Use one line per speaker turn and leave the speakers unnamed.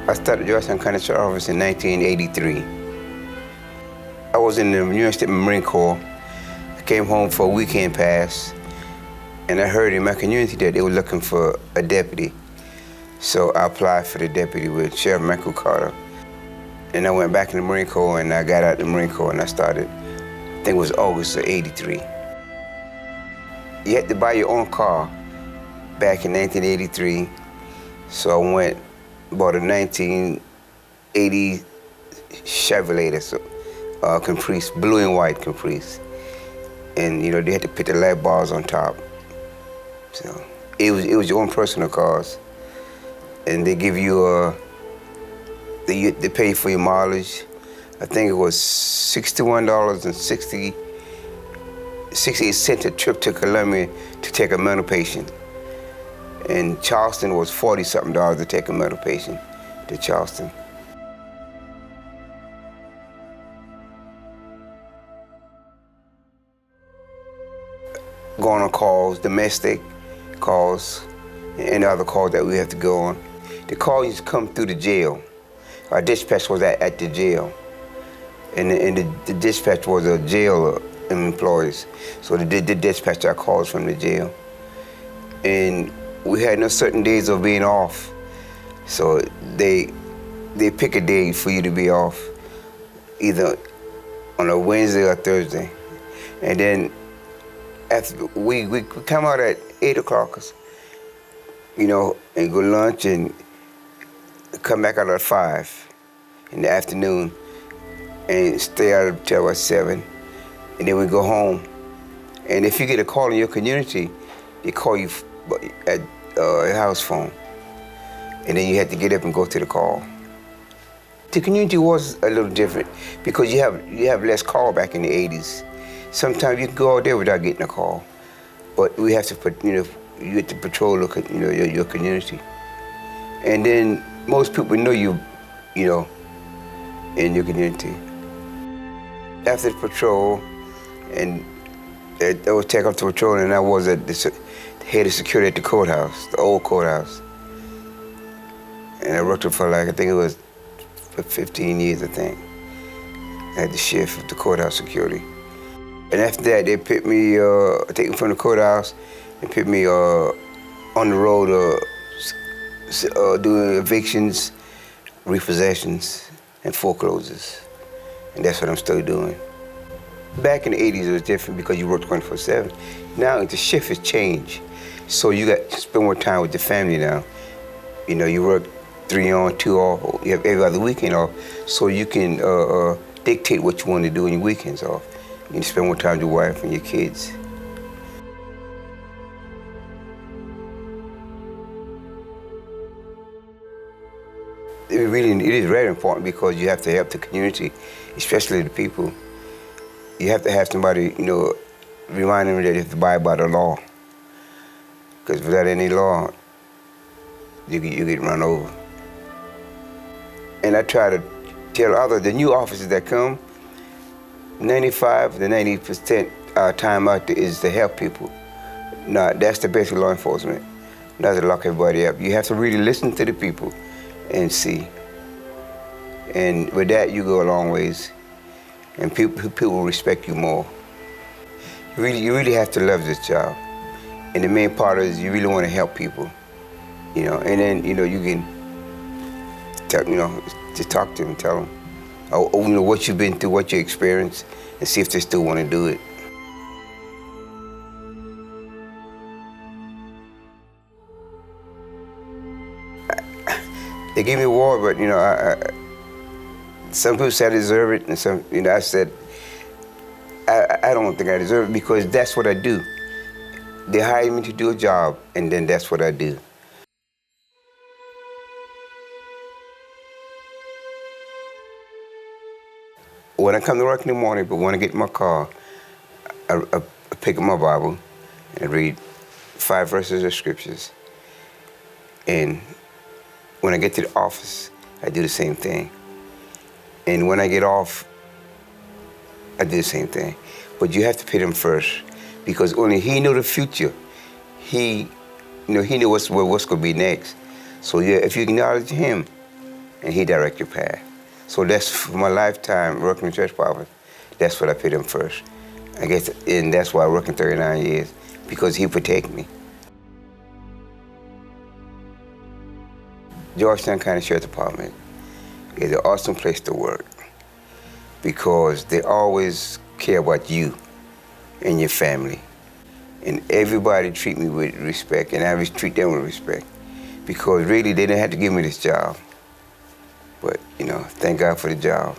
I started Georgetown County Sheriff's Office in 1983. I was in the University Marine Corps. I came home for a weekend pass, and I heard in my community that they were looking for a deputy. So I applied for the deputy with Sheriff MacLeod. And I went back in the Marine Corps, and I got out of the Marine Corps, and I started, I think it was August of '83. You had to buy your own car back in 1983. So I went, bought a 1980 Chevrolet, Caprice, blue and white Caprice. And you know, they had to put the light bars on top. So it was your own personal cars. And they give you they pay for your mileage. I think it was $61.68 a trip to Columbia to take a mental patient. And Charleston was $40-something to take a mental patient to Charleston. Going on calls, domestic calls, and other calls that we have to go on. The call used to come through the jail. Our dispatch was at the jail. And the dispatch was a jail employees. So they dispatch our calls from the jail. And we had no certain days of being off. So they pick a day for you to be off, either on a Wednesday or Thursday. And then after we come out at 8 o'clock, you know, and go lunch and come back out at 5 in the afternoon and stay out until about 7. And then we go home. And if you get a call in your community, they call you at a house phone. And then you had to get up and go to the call. The community was a little different because you have less call back in the 80s. Sometimes you can go out there without getting a call. But we have to put, you know, you have to patrol your community. And then most people know you know, in your community. After the patrol, and I was taken off to patrol, and I was at the head of security at the courthouse, the old courthouse. And I worked there for I think it was for 15 years, I think. I had the shift of the courthouse security. And after that, they picked me, take me from the courthouse and put me on the road doing evictions, repossessions, and foreclosures. And that's what I'm still doing. Back in the 80s, it was different because you worked 24/7. Now the shift has changed. So you got to spend more time with your family now. You know, you work 3 on, 2 off, you have every other weekend off, so you can dictate what you want to do on your weekends off. You can spend more time with your wife and your kids. It is very important because you have to help the community, especially the people. You have to have somebody, you know, remind them that they have to abide by the law. Because without any law, you get run over. And I try to tell the new officers that come, 95 to 90% time out there is to help people. Now, that's the basic law enforcement, not to lock everybody up. You have to really listen to the people and see. And with that, you go a long ways. And people will respect you more. You really have to love this job. And the main part is you really want to help people, you know. And then, you know, you can tell, you know, just talk to them and tell them, you know, what you've been through, what you experienced, and see if they still want to do it. They gave me a award, but, you know, some people said I deserve it, and some, you know, I said, I don't think I deserve it because that's what I do. They hired me to do a job, and then that's what I do. When I come to work in the morning, but when I get in my car, I pick up my Bible and read 5 verses of scriptures. And when I get to the office, I do the same thing. And when I get off, I do the same thing. But you have to put him first because only he knows the future. He knows what's going to be next. So yeah, if you acknowledge him and he direct your path. So that's for my lifetime working in church department. That's what I put him first. I guess, and that's why I work in 39 years, because he protect me. Georgetown County Sheriff Department is an awesome place to work because they always care about you and your family. And everybody treat me with respect, and I treat them with respect because really they didn't have to give me this job. But, you know, thank God for the job.